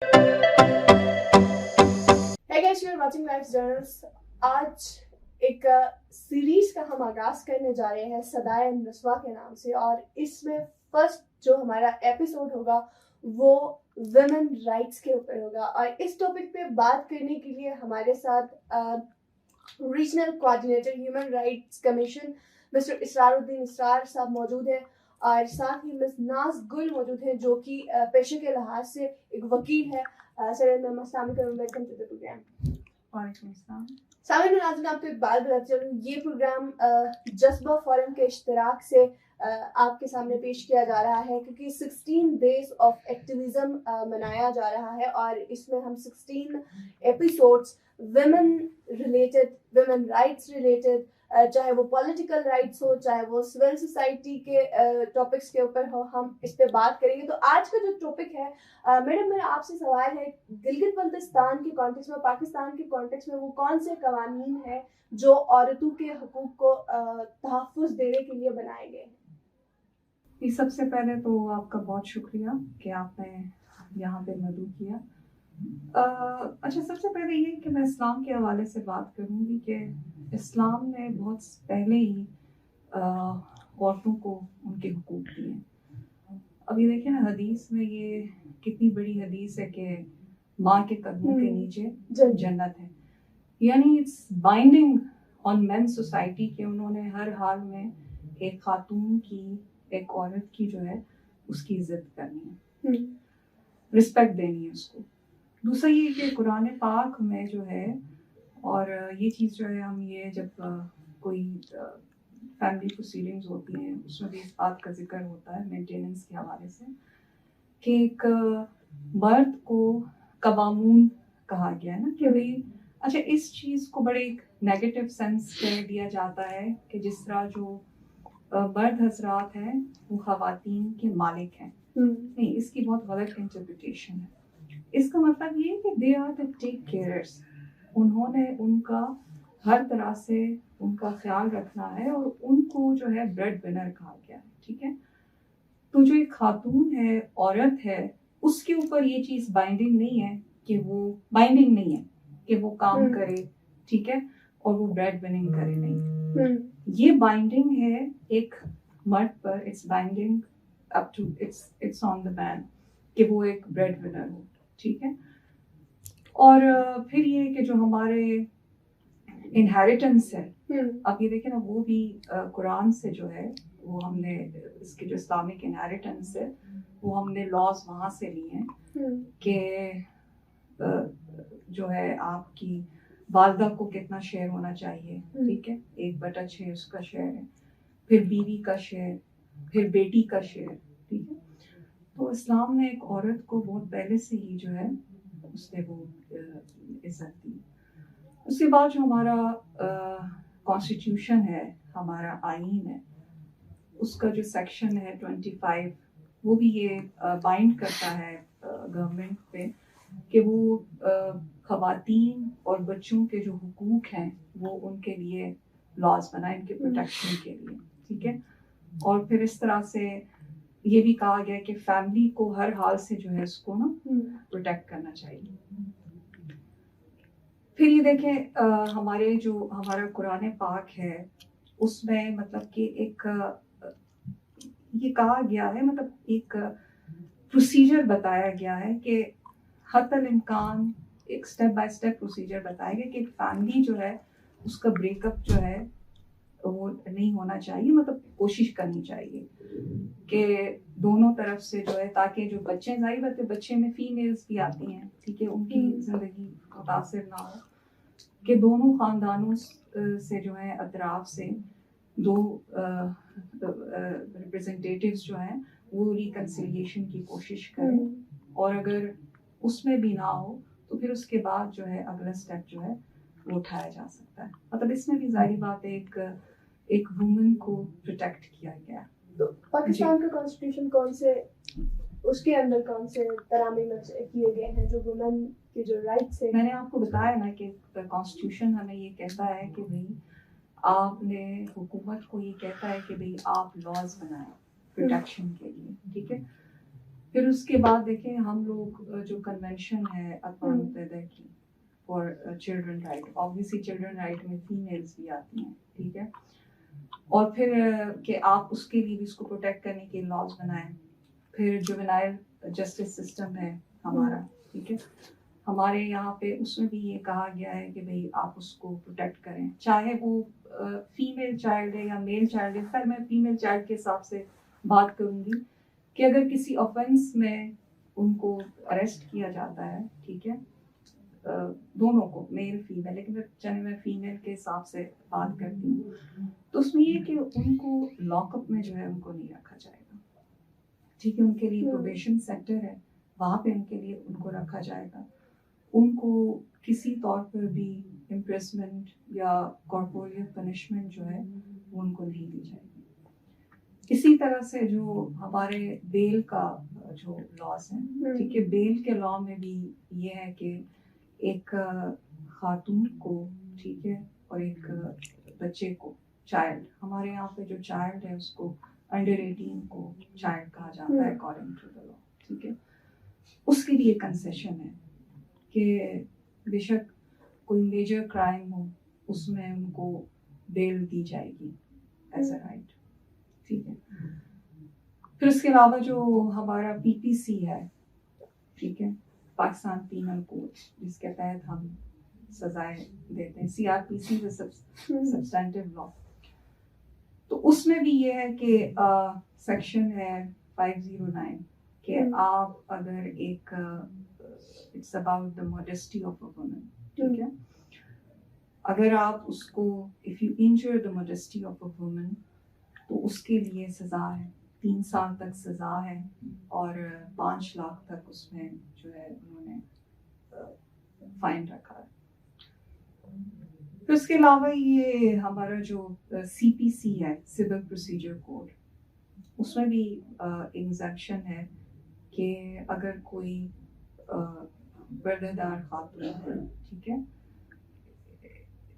Hey guys, you are watching Life Journals. आज एक series का हम आगाज करने जा रहे हैं सदाए नस्वा के नाम से, और इसमें फर्स्ट जो हमारा एपिसोड होगा वो वुमेन राइट्स के ऊपर होगा। और इस टॉपिक पे बात करने के लिए हमारे साथ regional coordinator human rights commission mister Israruddin Israr sahab मौजूद हैं, और साथ ही मिस नाज गुल मौजूद हैं जो कि पेशे के लिहाज से एक वकील है। सर मैम अस्सलाम वालेकुम, वेलकम टू द प्रोग्राम। वालेकुम अस्सलाम। सामिन और नाज़रीन, आपको एक बात बताती चलूँ, ये प्रोग्राम जज्बा फोरम के इश्तिराक से आपके सामने पेश किया जा रहा है, क्योंकि 16 डेज ऑफ एक्टिविज्म मनाया जा रहा है, और इसमें हम 16 episodes women related, women rights related, चाहे वो पॉलिटिकल राइट्स हो, चाहे वो सिविल सोसाइटी के टॉपिक्स के ऊपर हो, हम इस पे बात करेंगे। तो आज का जो टॉपिक है, मैडम मेरा आपसे सवाल है, गिलगित बल्तिस्तान के कॉन्टेक्स्ट में, पाकिस्तान के कॉन्टेक्स्ट में वो कौन से कवानीन हैं जो औरतों के हकूक को तहफ़्फ़ुज़ देने के लिए बनाए गए हैं? सबसे पहले तो आपका बहुत शुक्रिया कि आपने यहाँ पे मदद किया। अच्छा, सबसे पहले ये कि मैं इस्लाम के हवाले से बात करूँगी कि इस्लाम ने बहुत पहले ही औरतों को उनके हुकूक दिए। अभी देखिए ना, हदीस में ये कितनी बड़ी हदीस है कि माँ के कदमों के नीचे जन्नत है, यानी it's binding on main society के उन्होंने हर हाल में एक खातून की, एक औरत की जो है उसकी इज्जत करनी है, रिस्पेक्ट देनी है उसको। दूसरा ये कि कुरान पाक में जो है, और ये चीज़ जो है हम ये जब कोई फैमिली प्रोसीडिंग्स होती हैं उसमें भी इस बात का जिक्र होता है मेंटेनेंस के हवाले से कि एक मर्द को कवामून कहा गया है ना, कि भाई अच्छा, इस चीज़ को बड़े एक नेगेटिव सेंस में दिया जाता है कि जिस तरह जो मर्द हजरात हैं वो खवातीन के मालिक हैं। नहीं, इसकी बहुत गलत इंटरप्रिटेशन है। इसका मतलब ये है कि they are the take cares, उन्होंने उनका हर तरह से उनका ख्याल रखना है, और उनको जो है ब्रेड विनर कहा गया है। ठीक है, तो जो एक खातून है, औरत है, उसके ऊपर ये चीज़ बाइंडिंग नहीं है कि वो काम करे, ठीक है, और वो ब्रेड विनिंग करे, नहीं। ये बाइंडिंग है एक मर्द पर, it's binding up to it's on the man कि वो एक ब्रेड विनर हो। ठीक है, और फिर ये कि जो हमारे इनहेरिटेंस है, अब ये देखें ना, वो भी कुरान से जो है वो हमने इसके जो इस्लामिक इनहेरिटेंस है वो हमने लॉज वहाँ से लिए हैं कि जो है आपकी वालदा को कितना शेयर होना चाहिए। ठीक है, 1/6 उसका शेयर है, फिर बीवी का शेयर, फिर बेटी का शेयर। ठीक है, तो इस्लाम ने एक औरत को बहुत पहले से ही जो है उसने वो इज्जत दी। उसके बाद जो हमारा कॉन्स्टिट्यूशन है, हमारा आईन है, उसका जो सेक्शन है 25, वो भी ये बाइंड करता है गवर्नमेंट पे कि वो खवातीन और बच्चों के जो हुकूक हैं वो उनके लिए लॉज बनाए, इनके प्रोटेक्शन के लिए। ठीक है, और फिर इस तरह से ये भी कहा गया कि फैमिली को हर हाल से जो है उसको ना प्रोटेक्ट करना चाहिए। फिर ये देखें, हमारा कुरान पाक है उसमें मतलब कि एक ये कहा गया है, मतलब एक प्रोसीजर बताया गया है कि हतल इम्कान, एक स्टेप बाय स्टेप प्रोसीजर बताया गया कि एक फैमिली जो है उसका ब्रेकअप जो है वो नहीं होना चाहिए, मतलब कोशिश करनी चाहिए कि दोनों तरफ से जो है, ताकि जो बच्चे, जाहिर बात है बच्चे में फीमेल्स भी आती हैं, ठीक है, उनकी जिंदगी मुतासिर ना हो, कि दोनों खानदानों से जो है अतराफ से दो रिप्रेजेंटेटिव्स जो हैं वो रिकन्सिलिएशन की कोशिश करें, और अगर उसमें भी ना हो तो फिर उसके बाद जो है अगला स्टेप जो है वो उठाया जा सकता है। मतलब इसमें भी जाहिर बात है एक वुमन को प्रोटेक्ट किया गया। तो पाकिस्तान का कॉन्स्टिट्यूशन कौन से, उसके अंदर कौन से तरामीम किए गए हैं जो वुमेन की जो राइट्स है? मैंने आपको बताया ना कि कॉन्स्टिट्यूशन हमें ये कहता है कि भाई आपने, हुकूमत को ये कहता है कि भाई आप लॉज बनाएं प्रोटेक्शन के लिए। ठीक है, फिर उसके बाद देखें हम लोग जो कन्वेंशन है अक़वाम मुत्तहिदा की for children right, obviously children right में फीमेल्स भी आती हैं, ठीक है, और फिर कि आप उसके लिए भी उसको प्रोटेक्ट करने के लॉज बनाएं। फिर जुवेनाइल जस्टिस सिस्टम है हमारा, ठीक है, हमारे यहाँ पे उसमें भी ये कहा गया है कि भाई आप उसको प्रोटेक्ट करें, चाहे वो फीमेल चाइल्ड है या मेल चाइल्ड है। खैर मैं फीमेल चाइल्ड के हिसाब से बात करूँगी कि अगर किसी ऑफेंस में उनको अरेस्ट किया जाता है, ठीक है, दोनों को, मेल फीमेल, लेकिन चलिए मैं फीमेल के हिसाब से बात करती हूँ, तो उसमें ये कि उनको लॉकअप में जो है उनको नहीं रखा जाएगा, ठीक है, उनके लिए प्रोबेशन सेंटर है, वहाँ पे उनके लिए उनको रखा जाएगा। उनको किसी तौर पर भी इम्प्रेसमेंट या कॉर्पोरियल पनिशमेंट जो है वो उनको नहीं दी जाएगी। इसी तरह से जो हमारे बेल का जो लॉस है, ठीक है, बेल के लॉ में भी ये है कि एक खातून को, ठीक है, और एक बच्चे को, चाइल्ड, हमारे यहाँ पे जो चाइल्ड है उसको अंडर 18 को चाइल्ड कहा जाता है अकॉर्डिंग टू द लॉ, ठीक है, उसके लिए कंसेशन है कि बेशक कोई मेजर क्राइम हो उसमें उनको बेल दी जाएगी एज अ राइट, ठीक है। फिर उसके अलावा जो हमारा पीपीसी है, ठीक है, पाकिस्तान पीनल कोड, जिसके तहत हम सजाएं देते हैं, सीआरपीसी द सब्सटेंटिव लॉ, तो उसमें भी ये है कि सेक्शन है 509 कि आप अगर एक it's about the modesty of a woman, ठीक है, अगर आप उसको if you injure the modesty of a woman तो उसके लिए सजा है 3 साल तक सजा है और 5 लाख तक उसमें जो है उन्होंने फाइन रखा है। फिर उसके अलावा ये हमारा जो सीपीसी है, सिविल प्रोसीजर कोड, उसमें भी एग्जेम्पशन है कि अगर कोई बर्दादार खातून है, ठीक है,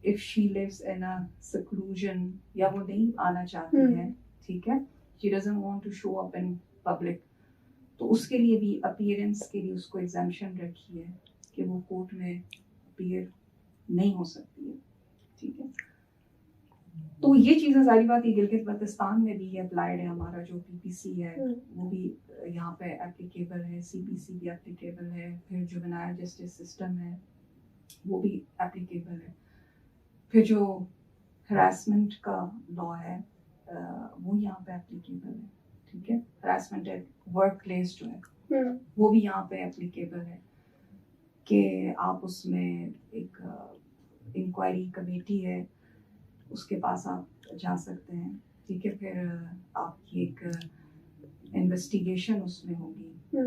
if she lives in a seclusion या वो नहीं आना चाहती है, ठीक है, she doesn't want to show up in public, तो उसके लिए भी अपीयरेंस के लिए उसको एग्जेम्पशन रखी है कि वो कोर्ट में अपीयर नहीं हो सकती है, ठीक है। तो ये चीज़ें सारी बात ये गिलगित बल्तिस्तान में भी अप्लाइड है, हमारा जो पीपीसी है वो भी यहाँ पे एप्लीकेबल है, सीपीसी भी एप्लीकेबल है, फिर जुवेनाइल जस्टिस सिस्टम है वो भी एप्लीकेबल है, फिर जो हरासमेंट का लॉ है वो यहाँ पे एप्लीकेबल है, ठीक है, हरासमेंट एट वर्क प्लेस जो है वो भी यहाँ पे एप्लीकेबल है कि आप उसमें एक इंक्वायरी कमेटी है उसके पास आप जा सकते हैं, ठीक है, फिर आपकी एक इन्वेस्टिगेशन उसमें होगी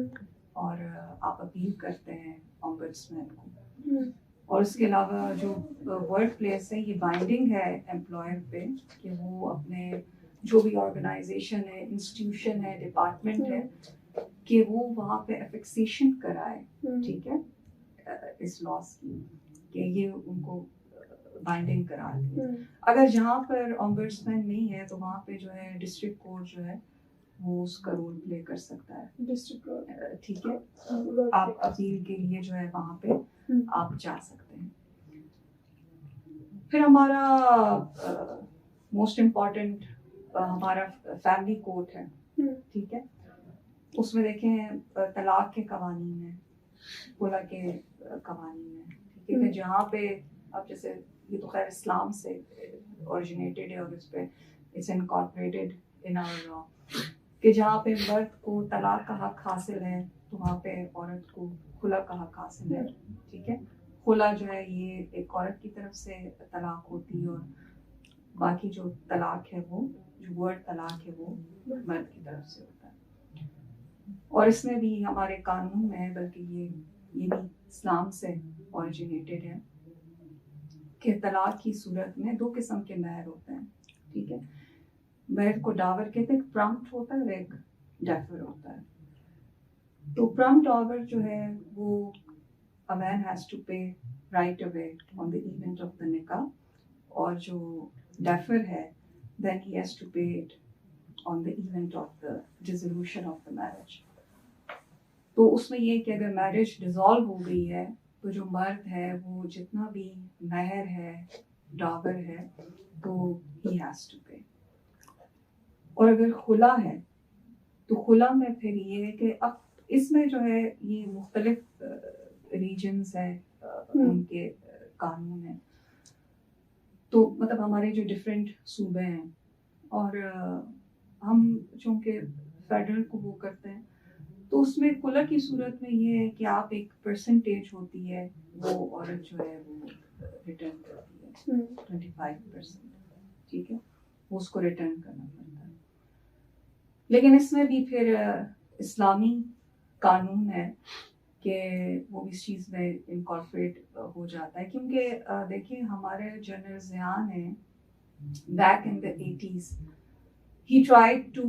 और आप अपील करते हैं ऑम्बड्समैन को। और उसके अलावा जो वर्क प्लेस है ये बाइंडिंग है एम्प्लॉयर पे कि वो अपने जो भी ऑर्गेनाइजेशन है, इंस्टीट्यूशन है, डिपार्टमेंट है, कि वो वहाँ पे एफिक्सेशन कराए, ठीक है, इस लॉस की कि ये उनको बाइंडिंग करा दी। अगर जहाँ पर ऑम्बड्समैन नहीं है तो वहाँ पे जो है डिस्ट्रिक्ट कोर्ट जो है वो उसका रोल प्ले कर सकता है, डिस्ट्रिक्ट कोर्ट, ठीक है, आप अपील के लिए जो है वहाँ पे आप जा सकते हैं। फिर हमारा मोस्ट इम्पॉर्टेंट हमारा फैमिली कोर्ट है, ठीक है, उसमें देखें तलाक के कवानीन है, खुला के कवानीन है, ठीक है, जहाँ पे अब जैसे ये तो खैर इस्लाम से ओरिजिनेटेड है और इस पे it's incorporated in our law कि जहाँ पे मर्द को तलाक का हक हासिल है तो वहाँ पे औरत को खुला का हक हासिल है, ठीक है। खुला जो है ये एक औरत की तरफ से तलाक होती है और बाकी जो तलाक है वो जो वर्ड तलाक है वो मर्द की तरफ से होता है। और इसमें भी हमारे कानून में है, बल्कि ये भी इस्लाम से ओरिजिनेटेड है कि तलाक की सूरत में 2 किस्म के महर होते हैं, ठीक है, महर को डावर कहते हैं, प्रॉम्प्ट होता है और एक डेफर होता है। तो प्रॉम्प्ट डावर जो है वो a man has to pay right away on the event of the nikah, और जो defer है then he has to pay it on the event of the dissolution of the marriage. तो उसमें ये कि अगर मैरिज डिसॉल्व हो गई है तो जो मर्द है वो जितना भी महर है, डावर है, तो ही हैज टू पे। और अगर खुला है तो खुला में फिर ये है कि अब इसमें जो है ये मुख्तलिफ रीजन्स हैं, उनके कानून हैं, तो मतलब हमारे जो डिफरेंट सूबे हैं, और हम चूँकि फेडरल को वो करते हैं, तो उसमें खुला की सूरत में ये है कि आप एक परसेंटेज होती है वो औरत जो है वो रिटर्न करती है, 25%, ठीक है, वो उसको रिटर्न करना पड़ता है। लेकिन इसमें भी फिर इस्लामी कानून है कि वो इस चीज़ में इनकॉर्पोरेट हो जाता है, क्योंकि देखिए हमारे जनरल ज़ियान है, back in the 80s he tried to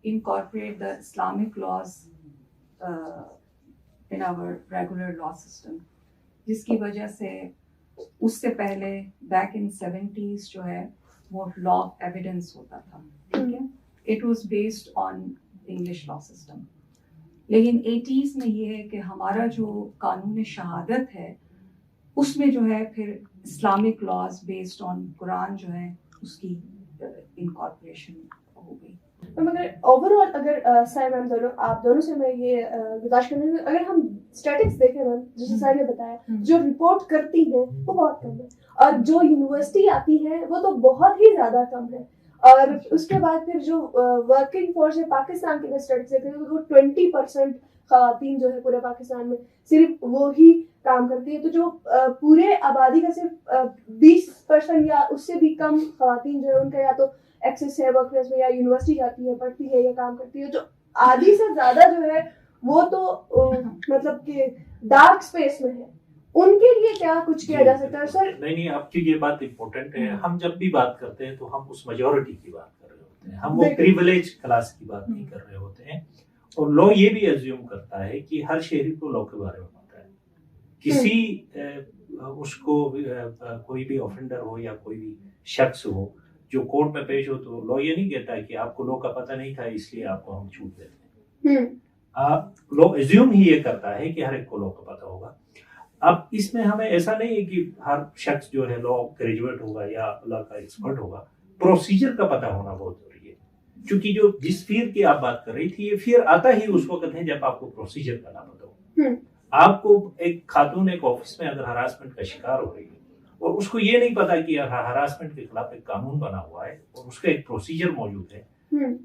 incorporate the Islamic laws in our regular law system, जिसकी वजह से उससे पहले बैक इन 70s जो है वो लॉ ऑफ एविडेंस होता था, ठीक है, it was based on English law system. लेकिन 80s में ये है कि हमारा जो कानून शहादत है उसमें जो है फिर Islamic laws based on Quran जो है उसकी इनकॉर्पोरेशन हो गई। मगर ओवरऑल अगर सर मैम दोनों आप दोनों से मैं ये गुजारिश करूँगी, अगर हम स्टैटिस्टिक्स देखें मैम, जैसे सर ने बताया, जो रिपोर्ट करती हैं वो बहुत कम है, और जो यूनिवर्सिटी आती है वो तो बहुत ही ज़्यादा कम है, और उसके बाद फिर जो वर्किंग फोर्स है पाकिस्तान की अगर स्टैटिस्टिक्स देखें तो 20% खवातीन जो है पूरे पाकिस्तान में सिर्फ वो ही काम करती है, तो जो पूरे आबादी का सिर्फ 20% या उससे भी कम खवातीन जो है उनका या तो एक्सेस है वर्कप्लेस में, या यूनिवर्सिटी जाती है, पढ़ती है या काम करती है, जो आधी से ज्यादा जो है वो तो मतलब कि डार्क स्पेस में है, उनके लिए क्या कुछ किया जा सकता है सर? नहीं, आपकी ये बात इम्पोर्टेंट है। हम जब भी बात करते हैं तो हम उस मेजॉरिटी की बात कर रहे होते हैं, हम वो प्रिविलेज क्लास की बात नहीं कर रहे होते हैं। और लॉ ये भी एज्यूम करता है कि हर शहरी को लॉ के बारे में पता है, किसी उसको कोई भी ऑफेंडर हो या कोई भी शख्स हो जो कोर्ट में पेश हो, तो लॉ ये नहीं कहता है कि आपको लॉ का पता नहीं था इसलिए आपको हम छूट देते हैं। लॉ एज्यूम ही ये करता है कि हर एक को लॉ का पता होगा। अब इसमें हमें ऐसा नहीं है कि हर शख्स जो है लॉ ग्रेजुएट होगा या लॉ का एक्सपर्ट होगा, प्रोसीजर का पता होना बहुत जरूरी है, क्योंकि जो जिस फियर की आप बात कर रही थी, ये फियर आता ही उस वक्त है जब आपको प्रोसीजर का ना पता हो। आपको एक खातून एक ऑफिस में अगर हरासमेंट का शिकार हो रही है और उसको ये नहीं पता कि हरासमेंट के खिलाफ एक कानून बना हुआ है और उसका एक प्रोसीजर मौजूद है,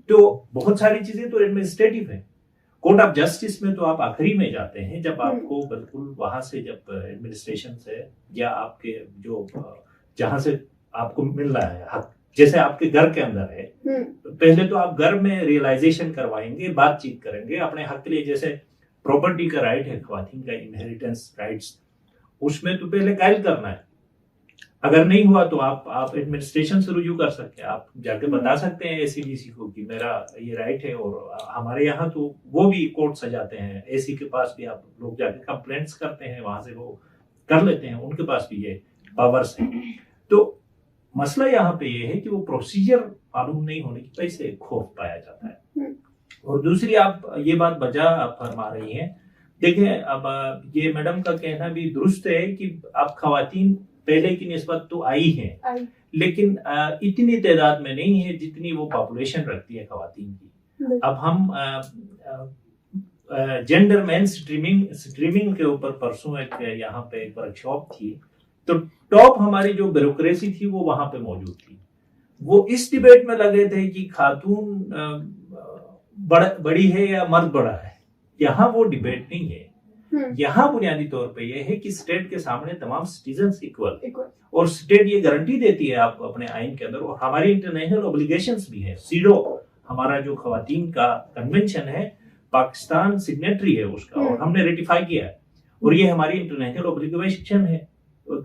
तो बहुत सारी चीजें तो एडमिनिस्ट्रेटिव है। कोर्ट ऑफ जस्टिस में तो आप आखिरी में जाते हैं जब आपको बिल्कुल वहां से जब एडमिनिस्ट्रेशन से या आपके जो जहां से आपको मिल रहा है हक, जैसे आपके घर के अंदर है, पहले तो आप घर में रियलाइजेशन करवाएंगे, बातचीत करेंगे अपने हक के लिए। जैसे प्रॉपर्टी का राइट है ख्वातीन का, इनहेरिटेंस राइट्स, उसमें तो पहले कायल करना है। अगर नहीं हुआ तो आप एडमिनिस्ट्रेशन से रुजू कर सकते हैं, आप जाके बता सकते हैं एसीडीसी को कि मेरा ये राइट है। और हमारे यहाँ तो वो भी कोर्ट सजाते हैं, एसी के पास भी आप लोग जाके कंप्लेंट्स करते हैं, वहां से वो कर लेते हैं, उनके पास भी ये पावर्स है। तो मसला यहाँ पे ये है कि वो प्रोसीजर मालूम नहीं होने की वजह से खौफ पाया जाता है। और दूसरी आप ये बात बजा आप फरमा रही हैं, देखिए अब ये मैडम का कहना भी दुरुस्त है कि आप खवातीन पहले की निस्बत तो आई है, लेकिन इतनी तादाद में नहीं है जितनी वो पॉपुलेशन रखती है खवातीन की। अब हम जेंडर मेन स्ट्रीमिंग के ऊपर परसों एक यहाँ पे एक वर्कशॉप थी, तो टॉप हमारी जो ब्यूरोक्रेसी थी वो वहां पे मौजूद थी। वो इस डिबेट में लगे थे कि खातून बड़ी है या मर्द बड़ा है। यहाँ वो डिबेट नहीं है, यहाँ बुनियादी तौर पे ये है कि स्टेट के सामने तमाम सिटीजन्स इक्वल, और स्टेट ये गारंटी देती है आप अपने आइन के अंदर, और हमारी इंटरनेशनल ऑब्लिगेशंस भी है। सीडो हमारा जो खवातीन का कन्वेंशन है, पाकिस्तान सिग्नेटरी है उसका, और हमने रेटिफाई किया है, और ये हमारी इंटरनेशनल ऑब्लिगेशन है।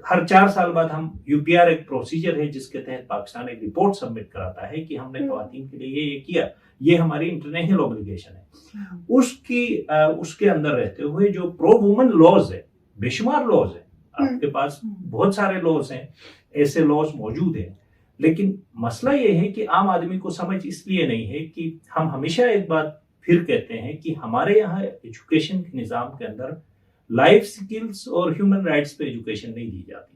हर 4 साल बाद हम यूपीआर एक प्रोसीजर है जिसके तहत पाकिस्तान एक रिपोर्ट सबमिट कराता है कि हमने खवातीन के लिए ये किया, ये हमारी इंटरनेशनल ऑब्लिगेशन है। उसके अंदर रहते हुए जो प्रो वुमन लॉज है, बेशुमार लॉज है, आपके पास बहुत सारे लॉज हैं, ऐसे लॉज मौजूद हैं, लेकिन मसला ये है कि आम आदमी को समझ इसलिए नहीं है कि हम हमेशा एक बात फिर कहते हैं कि हमारे यहाँ एजुकेशन के निज़ाम के अंदर लाइफ स्किल्स और ह्यूमन राइट्स पे एजुकेशन नहीं दी जाती।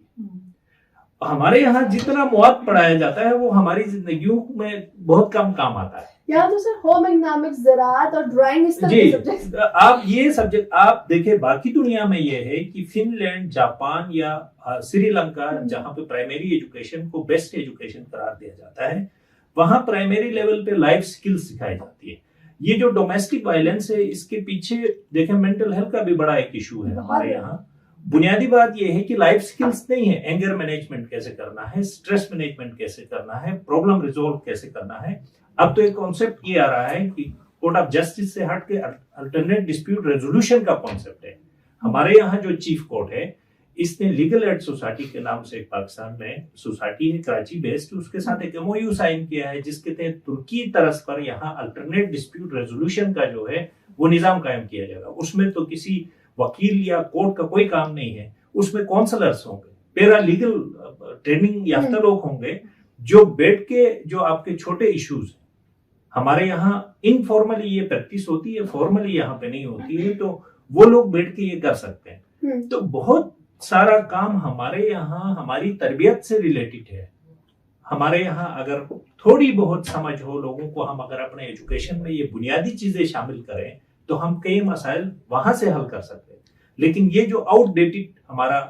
हमारे यहाँ जितना मौत पढ़ाया जाता है वो हमारी जिंदगियों में बहुत कम काम आता है। यहाँ तो सर होम इकोनॉमिक्स, ज़राअत और ड्राइंग इस तरह के सब्जेक्ट, आप ये सब्जेक्ट आप देखें, बाकी दुनिया में ये है कि फिनलैंड, जापान या श्रीलंका, जहाँ पे प्राइमरी एजुकेशन को बेस्ट एजुकेशन करार दिया जाता है, वहां प्राइमरी लेवल पे लाइफ स्किल्स सिखाई जाती है। ये जो डोमेस्टिक वायलेंस है, इसके पीछे देखें मेंटल हेल्थ का भी बड़ा एक इशू है हमारे यहाँ। बुनियादी बात यह है कि लाइफ स्किल्स नहीं है, एंगर मैनेजमेंट कैसे करना है, स्ट्रेस मैनेजमेंट कैसे करना है, प्रॉब्लम रिजोल्व कैसे करना है। अब तो एक कॉन्सेप्ट ये आ रहा है कि कोर्ट ऑफ जस्टिस से हट के अल्टरनेट डिस्प्यूट रेजोल्यूशन का कॉन्सेप्ट है। हमारे यहाँ जो चीफ कोर्ट है, इसने लीगल एड सोसाइटी के नाम से एक पाकिस्तान में सोसाइटी है कराची बेस्ड, उसके साथ एक एमओयू साइन किया है जिसके तहत तुर्की तरस पर यहाँ अल्टरनेट डिस्प्यूट रेजोल्यूशन का जो है वो निजाम कायम किया जाएगा। उसमें तो किसी वकील या कोर्ट का कोई काम नहीं है, उसमें काउंसलर्स होंगे, पैरा लीगल ट्रेनिंग याफ्ता लोग होंगे जो बैठ के जो आपके छोटे इश्यूज, हमारे यहाँ इनफॉर्मली ये प्रैक्टिस होती है, फॉर्मली यहाँ पे नहीं होती है, तो वो लोग बैठ के ये कर सकते हैं। तो बहुत सारा काम हमारे यहाँ हमारी तरबियत से रिलेटेड है। हमारे यहाँ अगर थोड़ी बहुत समझ हो लोगों को, हम अगर अपने एजुकेशन में ये बुनियादी चीजें शामिल करें तो हम कई मसाइल वहां से हल कर सकते हैं। लेकिन ये जो आउटडेटेड हमारा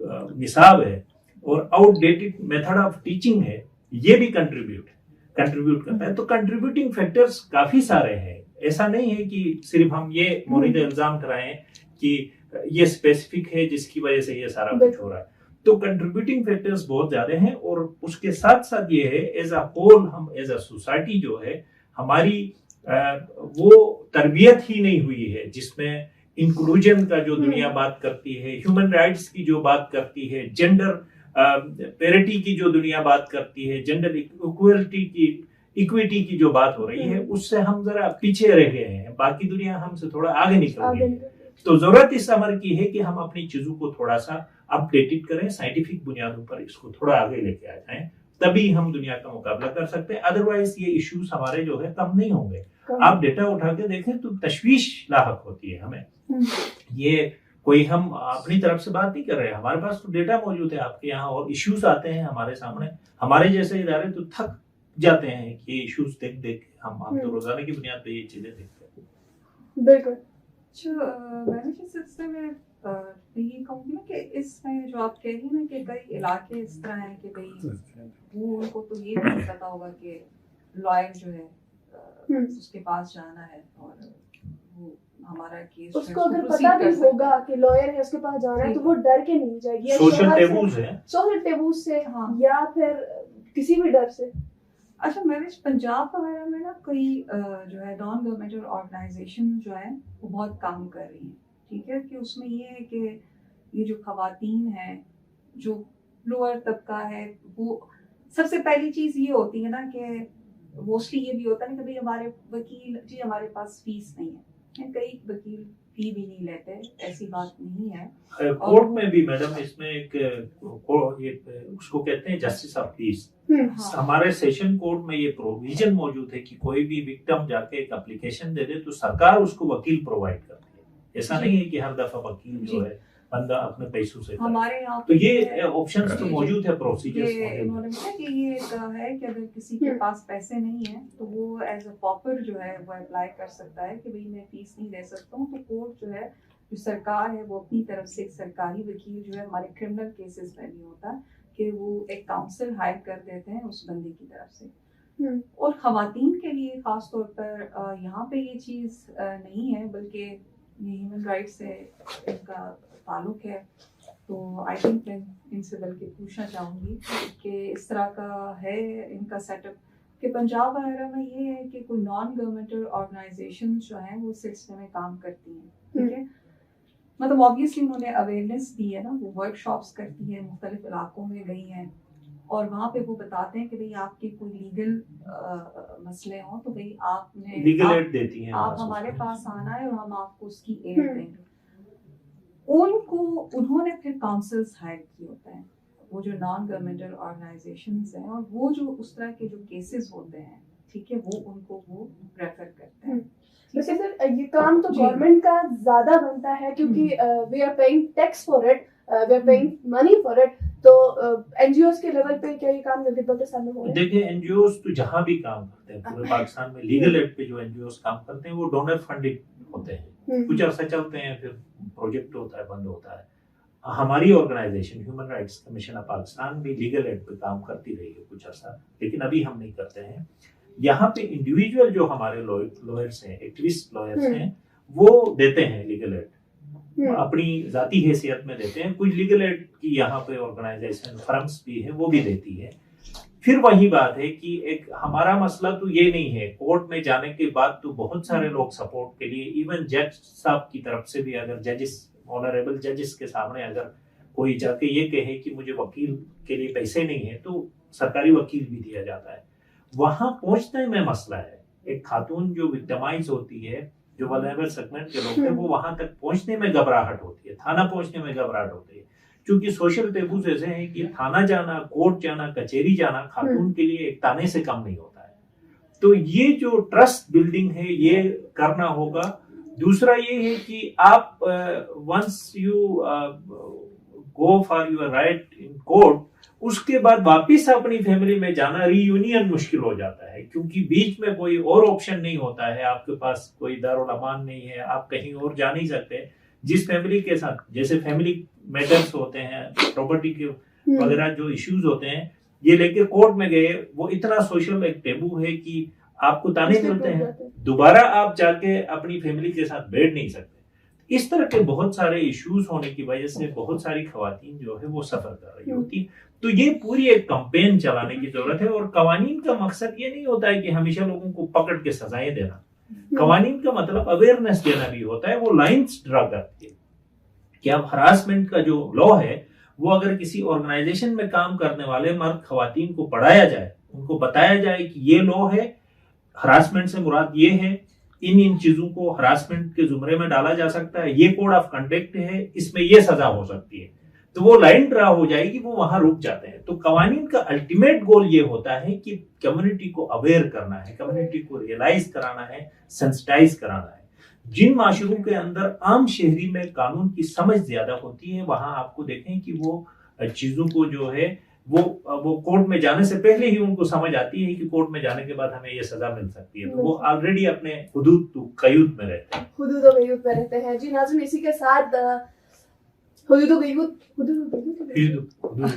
निसाब है और आउटडेटेड मेथड ऑफ टीचिंग है, ये भी कंट्रीब्यूट करता है। तो कंट्रीब्यूटिंग फैक्टर्स काफी सारे हैं। ऐसा नहीं है कि सिर्फ हम ये मुरीद इल्जाम कराएं कि ये स्पेसिफिक है जिसकी वजह से ये सारा कुछ हो रहा है। तो कंट्रीब्यूटिंग फैक्टर्स बहुत ज्यादा हैं और उसके साथ साथ ये है एज अ होल, हम एज अ सोसाइटी जो है हमारी वो तरबियत ही नहीं हुई है जिसमें इंक्लूजन का जो दुनिया बात करती है, ह्यूमन राइट्स की जो बात करती है, जेंडर पैरिटी की जो दुनिया बात करती है, जेंडर इक्विटी की जो बात हो रही है, उससे हम जरा पीछे रह गए हैं। बाकी दुनिया हमसे थोड़ा आगे निकल गई है। तो जरूरत इस अमर की है कि हम अपनी चीजों को थोड़ा सा अपडेटेड करें, साइंटिफिक बुनियादों पर इसको थोड़ा आगे लेके आ जाएं, तभी हम दुनिया का मुकाबला कर सकते हैं। अदरवाइज ये इश्यूज हमारे जो है कम नहीं होंगे। आप डेटा उठा के देखें तो तशवीश लाहक होती है हमें। ये कोई हम अपनी तरफ से बात नहीं कर रहे, हमारे पास तो डेटा मौजूद है आपके यहाँ, और इश्यूज आते हैं हमारे सामने। हमारे जैसे इदारे तो थक जाते हैं कि ये इश्यूज देख देख हम तो रोजाना की बुनियाद पे ये चीजें देखते हैं। बिल्कुल। मैंने इस सिलसिले में ये कहूँगी ना कि इसमें जो आप कह रही ना कि कई इलाके इस तरह हैं कि भाई वो उनको तो ये नहीं पता होगा कि लॉयर जो है उसके पास जाना है और वो हमारा केस उसको अगर पता भी होगा कि लॉयर है उसके पास जाना है तो वो डर के नहीं जाएगी, सोशल टेबूज से हाँ, या फिर किसी भी डर से। अच्छा, मैंने पंजाब वगैरह में ना कई जो है नॉन गवर्नमेंटल ऑर्गेनाइजेशन जो है वो बहुत काम कर रही हैं, ठीक है, कि उसमें ये है कि ये जो खवातीन है, जो लोअर तबका है, वो सबसे पहली चीज़ ये होती है ना कि मोस्टली ये भी होता है कि भाई हमारे वकील जी हमारे पास फीस नहीं है, कई वकील फी भी नहीं लेते, ऐसी बात नहीं है। कोर्ट में भी मैडम इसमें एक ये उसको कहते हैं जस्टिस ऑफ पीस। हमारे सेशन कोर्ट में ये प्रोविजन मौजूद है कि कोई भी विक्टिम जाके एक एप्लीकेशन दे दे तो सरकार उसको वकील प्रोवाइड करती है। ऐसा नहीं है कि हर दफा वकील जो है बंदा अपने पैसों से हमारे यहाँ तो ये ऑप्शंस तो मौजूद है, प्रोसीजर्स उन्होंने कहा कि ये है कि अगर किसी के पास पैसे नहीं है तो वो एज अ पॉपर जो है वो अप्लाई कर सकता है कि भाई मैं फीस नहीं दे सकता हूँ। तो कोर्ट जो है, जो सरकार है, वो अपनी तरफ से एक सरकारी वकील जो है हमारे क्रिमिनल केसेस में भी होता है कि वो एक काउंसिल हायर कर देते हैं उस बंदे की तरफ से। और खवातीन के लिए खास तौर पर यहाँ पे ये चीज़ नहीं है, बल्कि ये ह्यूमन राइट्स से इनका ताल्लुक है। तो आई थिंक मैं इनसे बल्कि पूछना चाहूँगी कि इस तरह का है इनका सेटअप कि पंजाब वगैरह में ये है कि कोई नॉन गवर्नमेंटल ऑर्गेनाइजेशन जो हैं वो सिलसिले में काम करती हैं, ठीक है, मतलब ऑब्वियसली उन्होंने अवेयरनेस दी है ना, वो वर्कशॉप्स करती हैं, मुख्तलिफ इलाकों में गई हैं और वहाँ पे वो बताते हैं कि भाई आपके कोई लीगल मसले हों तो भाई आपने लीगल एड देती हैं, आप हमारे पास आना है और हम आपको उसकी एड देंगे। उन्होंने फिर काउंसिल्स हायर किए होते हैं, वो जो नॉन गवर्नमेंटल ऑर्गेनाइजेशंस हैं, और वो जो उस तरह के जो केसेस होते हैं, ठीक है, वो उनको वो रेफर करते हैं। वैसे सर ये काम तो जी। गवर्नमेंट का ज्यादा बनता है क्योंकि we are paying tax for it, we are paying money for it, तो एनजीओस के लेवल पे क्या ये काम गिलगित बाल्टिस्तान में हो रहा है? देखिए एनजीओ तो जहाँ भी काम करते हैं पूरे पाकिस्तान में लीगल एड पे जो एनजीओ काम करते हैं वो डोनर फंडिंग होते हैं, कुछ अर्सा चलते हैं फिर प्रोजेक्ट होता है, बंद होता है। हमारी organisation human rights commission of Pakistan भी लीगल एड पे काम करती रही है कुछ अर्सा, लेकिन अभी हम नहीं करते हैं। यहाँ पे इंडिविजुअल जो हमारे लॉयर्स हैं, एक्टिविस्ट लॉयर्स हैं, वो देते हैं लीगल एड, अपनी जाती हैसियत में देते हैं। कुछ लीगल एड की यहाँ पे ऑर्गेनाइजेशन फर्म्स भी है वो भी देती है। फिर वही बात है कि एक हमारा मसला तो ये नहीं है, कोर्ट में जाने के बाद तो बहुत सारे लोग सपोर्ट के लिए, इवन जज साहब की तरफ से भी, अगर जजेस, ऑनरेबल जजेस के सामने अगर कोई जाके ये कहे कि मुझे वकील के लिए पैसे नहीं है तो सरकारी वकील भी दिया जाता है। वहां पहुंचने में मसला है। एक खातून जो विक्टिमाइज होती है, जो वल्नरेबल सेगमेंट के लोग हैं, वो वहां तक पहुंचने में घबराहट होती है, थाना पहुंचने में घबराहट होती है, क्योंकि सोशल टेबूज ऐसे हैं कि थाना जाना, कोर्ट जाना, कचहरी जाना खातून के लिए एक ताने से कम नहीं होता है। तो ये जो ट्रस्ट बिल्डिंग है ये करना होगा। दूसरा ये है कि आप once you go for your right in court, उसके बाद वापिस अपनी फैमिली में जाना, रीयूनियन मुश्किल हो जाता है, क्योंकि बीच में कोई और ऑप्शन नहीं होता है, आपके पास कोई दारुल अमान नहीं है, आप कहीं और जा नहीं सकते। जिस फैमिली के साथ, जैसे फैमिली मैटर्स होते हैं, प्रॉपर्टी के वगैरह जो इश्यूज होते हैं, ये लेके कोर्ट में गए, वो इतना सोशल एक टेबू है कि आपको ताने मिलते हैं, दोबारा आप जाके अपनी फैमिली के साथ बैठ नहीं सकते। इस तरह के बहुत सारे इश्यूज होने की वजह से बहुत सारी खवातीन जो है वो सफर कर रही होती है। तो ये पूरी एक कैंपेन चलाने की जरूरत है। और कवानीन का मकसद ये नहीं होता है कि हमेशा लोगों को पकड़ के सजाएं देना, कवानीन का मतलब अवेयरनेस देना भी होता है। वो लाइंस ड्रा करती है कि अब हरासमेंट का जो लॉ है वो अगर किसी ऑर्गेनाइजेशन में काम करने वाले मर्द खवातीन को पढ़ाया जाए, उनको बताया जाए कि ये लॉ है, हरासमेंट से मुराद ये है, इन चीजों को हरासमेंट के जुमरे में डाला जा सकता है, ये कोड ऑफ कंडक्ट है, इसमें ये सजा हो सकती है, तो वो लाइन ड्रा हो जाएगी, वो वहां रुक जाते हैं। तो कवानीन का अल्टीमेट गोल ये होता है कि कम्युनिटी को अवेयर करना है, कम्युनिटी को रियलाइज कराना है, सेंसिटाइज कराना है। जिन माशरों के अंदर आम शहरी में कानून की समझ ज्यादा होती है, वहां आपको देखें कि वो चीजों को जो है वो कोर्ट में जाने से पहले ही उनको समझ आती है कि कोर्ट में जाने के बाद हमें ये सजा मिल सकती है, तो वो ऑलरेडी अपने हुदूद कयूद में रहते हैं। हुदूद कयूद में रहते हैं। जी नाज़रीन, इसी के साथ हुदूद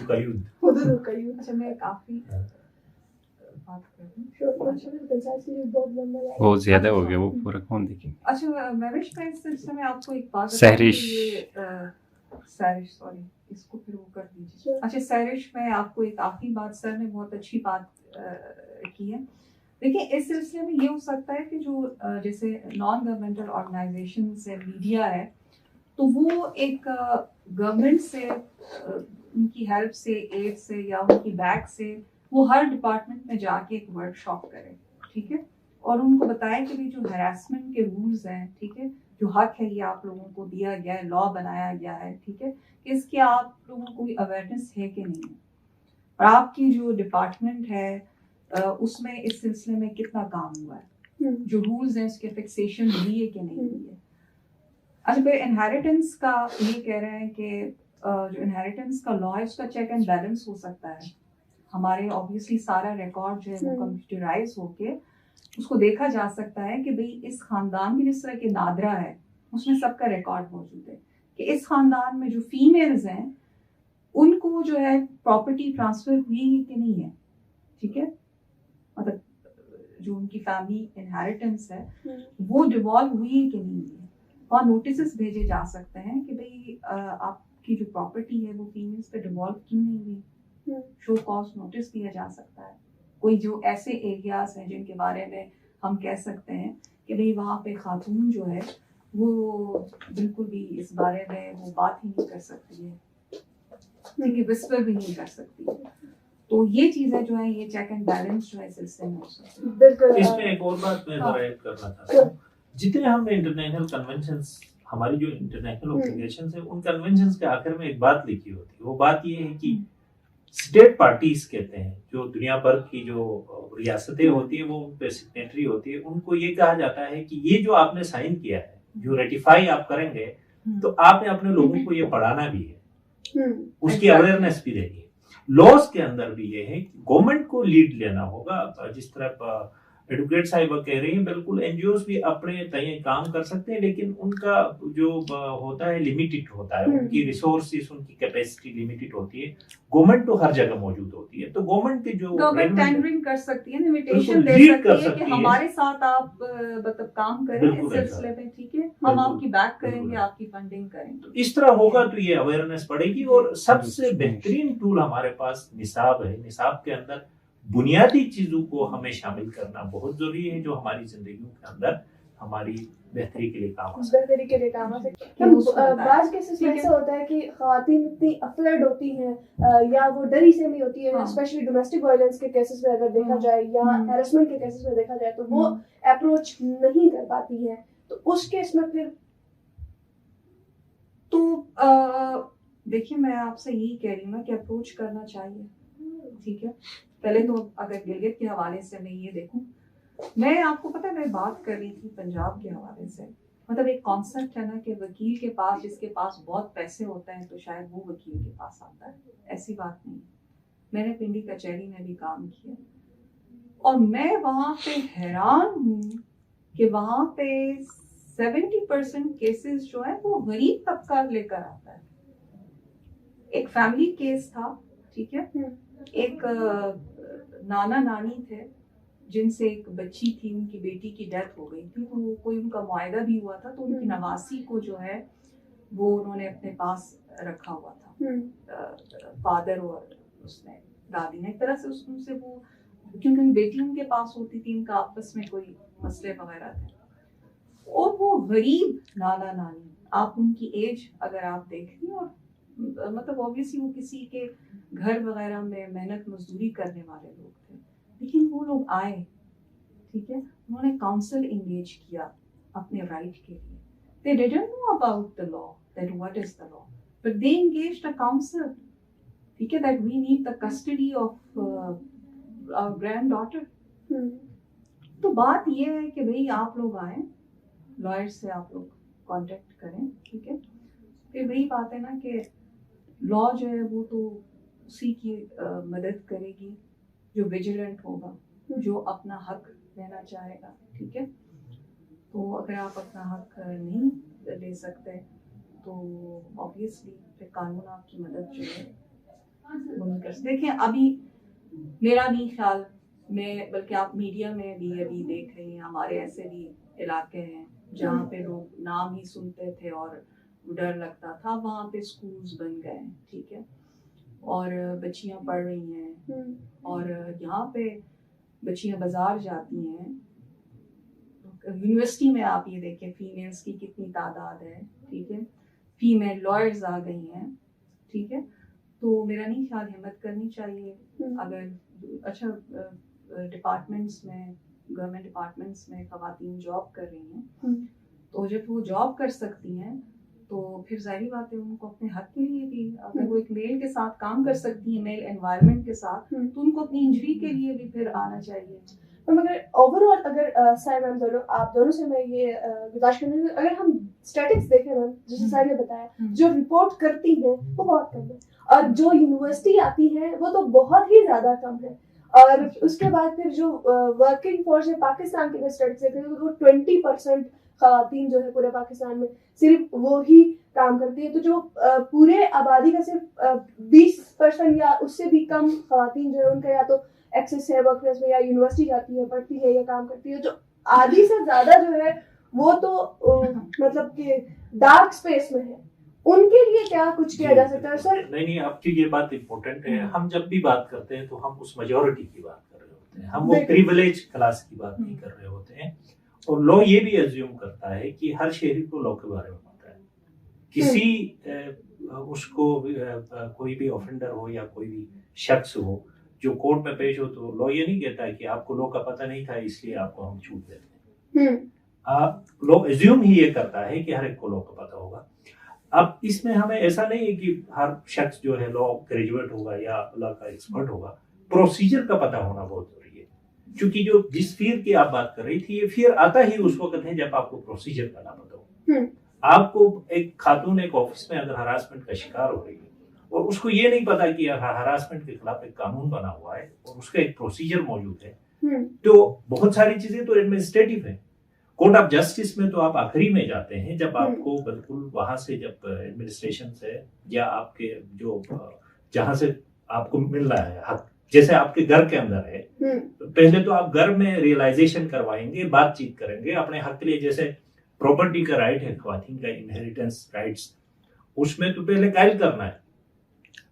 कयूद। अच्छा, मैं काफी बात वो ज्यादा हो गया, वो पूरा कौन देखेंगे। अच्छा महविश, मैं इस सिलसिले में आपको एक बात सहरिश, सॉरी, इसको फिर वो कर दीजिए। अच्छा सहरिश, मैं आपको एक आखिरी बात, सर ने बहुत अच्छी बात की है। देखिए, इस सिलसिले में ये हो सकता है कि जो जैसे नॉन गवर्नमेंटल ऑर्गेनाइजेशन है, मीडिया है, तो वो एक गवर्नमेंट से, उनकी हेल्प से, एड से या उनकी बैक से वो हर डिपार्टमेंट में जाके एक वर्कशॉप करें, ठीक है, और उनको बताएं कि जो हरासमेंट के रूल्स हैं, ठीक है, जो हक है ये आप लोगों को दिया गया है, लॉ बनाया गया है, ठीक है, कि इसकी आप लोगों को अवेयरनेस है कि नहीं है, और आपकी जो डिपार्टमेंट है उसमें इस सिलसिले में कितना काम हुआ है, जो रूल्स हैं उसके फिक्सेशन हुई है कि नहीं हुई है। अच्छा, फिर इनहेरिटेंस का ये कह रहे हैं कि जो इनहेरिटेंस का लॉ है उसका चेक एंड बैलेंस हो सकता है। हमारे ऑब्वियसली सारा रिकॉर्ड जो है वो कंप्यूटराइज होके उसको देखा जा सकता है कि भाई इस खानदान में जिस तरह के नादरा है उसमें सबका रिकॉर्ड मौजूद है कि इस खानदान में जो फीमेल्स हैं उनको जो है प्रॉपर्टी ट्रांसफर हुई है कि नहीं है, ठीक है, मतलब जो उनकी फैमिली इनहेरिटेंस है वो डिवॉल्व हुई है कि नहीं है, और नोटिस भेजे जा सकते हैं कि भाई आपकी जो प्रॉपर्टी है वो फीमेल्स पे डिवॉल्व क्यों नहीं हुई, शो कॉज नोटिस दिया जा सकता है। कोई जो ऐसे एरियाज हैं जिनके बारे में हम कह सकते हैं कि भाई वहाँ पे खातून जो है वो बिल्कुल भी इस बारे में वो बात ही नहीं कर सकती है, ठीक है, विस्पर भी नहीं कर सकती है, तो ये चीजें जो है ये चेक एंड बैलेंस जो है सिलसिले में हो सकती है। इसमें एक और बात मैं जरा ऐड करना चाहता हूँ, जितने हमने इंटरनेशनल कन्वेंशंस, हमारी जो इंटरनेशनल ऑब्लिगेशंस है, उन कन्वेंशंस के आखिर में एक बात लिखी होती है, वो बात ये है कि स्टेट पार्टीज कहते हैं, जो दुनिया भर की जो रियासतें होती है वो उन पे सिग्नेटरी होती है, उनको ये कहा जाता है कि ये जो आपने साइन किया है, जो रेटिफाई आप करेंगे, तो आपने अपने लोगों को ये पढ़ाना भी है, उसकी अवेयरनेस भी देनी है। लॉज के अंदर भी ये है कि गवर्नमेंट को लीड लेना होगा। जिस तरह एडवोकेट साहिबा कह रही हैं, बिल्कुल एनजीओज भी अपने तय काम कर सकते हैं, लेकिन उनका जो होता है लिमिटेड होता है, उनकी रिसोर्सेस, उनकी कैपेसिटी लिमिटेड होती है। गवर्नमेंट तो हर जगह मौजूद होती है, तो गवर्नमेंट के जो गवर्नमेंट टेंडरिंग कर सकती है, इनविटेशन दे सकती है कि हमारे साथ आप मतलब काम करें इस सिलसिले में, ठीक है, हम आपकी बैक करेंगे, आपकी फंडिंग करेंगे। इस तरह होगा तो ये अवेयरनेस बढ़ेगी। और सबसे बेहतरीन टूल हमारे पास निसाब है। निसाब के अंदर बुनियादी चीजों को हमें शामिल करना बहुत जरूरी है, जो हमारी जिंदगियों के अंदर हमारी बेहतरी के लिए काम आ सकते हैं। बाज केसेस में ऐसा होता है कि खवातीन इतनी अफ्रेड होती हैं या वो डरी से नहीं होती है, स्पेशली डोमेस्टिक वायलेंस के केसेस में अगर देखा जाए या हैरेसमेंट के केसेस में देखा जाए, तो वो अप्रोच नहीं कर पाती हैं। तो उस केस में फिर तो देखिए, मैं आपसे यही कह रही हूँ ना कि अप्रोच करना चाहिए, ठीक है। पहले तो अगर गिलगित के हवाले से मैं ये देखूं, मैं आपको पता है मैं बात कर रही थी पंजाब के हवाले से, मतलब एक कॉन्सेप्ट है ना कि वकील के पास, जिसके पास बहुत पैसे होते हैं तो शायद वो वकील के पास आता है, ऐसी बात नहीं। मैंने पिंडी कचहरी में भी काम किया और मैं वहां पे हैरान हूँ कि वहां पे 70% केसेस जो है वो गरीब तबका लेकर आता है। एक फैमिली केस था, ठीक है, एक नाना नानी थे जिनसे एक बच्ची थी, उनकी बेटी की डेथ हो गई थी, तो कोई उनका मुआयदा भी हुआ था, तो उनकी नवासी को जो है वो उन्होंने अपने पास रखा हुआ था, फादर और उसने दादी ने, एक तरह से उससे वो, क्योंकि बेटी उनके पास होती थी, उनका आपस में कोई मसले वगैरह थे। और वो गरीब नाना नानी, आप उनकी एज अगर आप देखें, और मतलब ऑब्वियसली वो किसी के घर वगैरह में मेहनत मजदूरी करने वाले लोग थे, लेकिन वो लोग आए, ठीक है, उन्होंने काउंसिल एंगेज किया अपने राइट के लिए। They didn't know about the law, that what is the law, but they engaged a council, ठीक है, that we need the custody of our granddaughter। तो बात ये है कि भाई आप लोग आए, लॉयर से आप लोग कांटेक्ट करें, ठीक है। फिर वही बात है ना कि लॉ जो है वो तो उसी की मदद करेगी जो विजिलेंट होगा, जो अपना हक लेना चाहेगा, ठीक है। तो अगर आप अपना हक नहीं ले सकते तो ऑब्वियसली फिर कानून आपकी मदद जो है वो नहीं कर सकते। देखिए, अभी मेरा नहीं ख्याल, मैं बल्कि आप मीडिया में भी अभी देख रही हैं, हमारे ऐसे भी इलाके हैं जहाँ पे लोग नाम ही सुनते थे और डर लगता था, वहाँ पे स्कूल्स बन गए, ठीक है, और बच्चियाँ पढ़ रही हैं, और यहाँ पे बच्चियाँ बाजार जाती हैं। यूनिवर्सिटी में आप ये देखें फीमेल्स की कितनी तादाद है, ठीक है, फीमेल लॉयर्स आ गई हैं, ठीक है। तो मेरा नहीं ख्याल, हिम्मत करनी चाहिए। अगर अच्छा डिपार्टमेंट्स में, गवर्नमेंट डिपार्टमेंट्स में खवातीन जॉब कर रही हैं, तो जब वो जॉब कर सकती हैं तो फिर जाहिर बात है उनको अपने हक के लिए भी, अगर वो एक मेल के साथ काम कर सकती है, मेल एनवायरनमेंट के साथ, तो उनको अपनी इंजरी के लिए भी फिर आना चाहिए। मगर ओवरऑल अगर साय मैम दोनों, आप दोनों से मैं ये गुजारिश करूँगी, अगर हम स्टैटिस्टिक्स देखें मैम, जैसे साय ने बताया, जो रिपोर्ट करती हैं वो बहुत कम है, और जो यूनिवर्सिटी आती है वो तो बहुत ही ज्यादा कम है। और उसके बाद फिर जो वर्किंग फोर्स है पाकिस्तान की स्टैटिस्टिक्स देखें तो 20% खवातीन जो है पूरे पाकिस्तान में सिर्फ वो ही काम करती है। तो जो पूरे आबादी का सिर्फ 20% या उससे भी कम खवातीन जो है उनका या तो एक्सेस है वर्कप्लेस में, या यूनिवर्सिटी जाती है, पढ़ती है या काम करती है। जो आधी से ज्यादा जो है वो तो मतलब कि डार्क स्पेस में है। उनके लिए क्या कुछ किया जा सकता है सर? नहीं, आपकी ये बात इम्पोर्टेंट है। हम जब भी बात करते हैं तो हम उस मेजॉरिटी की बात कर रहे होते हैं, हम वो प्रिविलेज क्लास की बात नहीं कर रहे होते हैं। और लॉ ये भी एज्यूम करता है कि हर शहरी को लॉ के बारे में पता है। किसी उसको कोई भी ऑफेंडर हो या कोई भी शख्स हो जो कोर्ट में पेश हो, तो लॉ ये नहीं कहता है कि आपको लॉ का पता नहीं था इसलिए आपको हम छूट देते हैं। लॉ एज्यूम ही ये करता है कि हर एक को लॉ का पता होगा। अब इसमें हमें ऐसा नहीं है कि हर शख्स जो है लॉ ग्रेजुएट होगा या लॉ का एक्सपर्ट होगा, प्रोसीजर का पता होना बहुत जरूरी है। क्योंकि जो जिस फियर की आप बात कर रही थी, ये फियर आता ही उस वक्त है जब आपको प्रोसीजर का ना पता हो। आपको एक खातून एक ऑफिस में अगर हरासमेंट का शिकार हो रही है और उसको ये नहीं पता कि हरासमेंट के खिलाफ एक कानून बना हुआ है और उसका एक प्रोसीजर मौजूद है, तो बहुत सारी चीजें तो एडमिनिस्ट्रेटिव है। कोर्ट ऑफ जस्टिस में तो आप आखिरी में जाते हैं जब आपको बिल्कुल वहां से जब एडमिनिस्ट्रेशन से या आपके जो जहां से आपको मिल रहा है हक, जैसे आपके घर के अंदर है, पहले तो आप घर में रियलाइजेशन करवाएंगे, बातचीत करेंगे अपने हक के लिए। जैसे प्रॉपर्टी का राइट है, ख्वातीन का इनहेरिटेंस राइट्स, उसमें तो पहले गाइड करना है।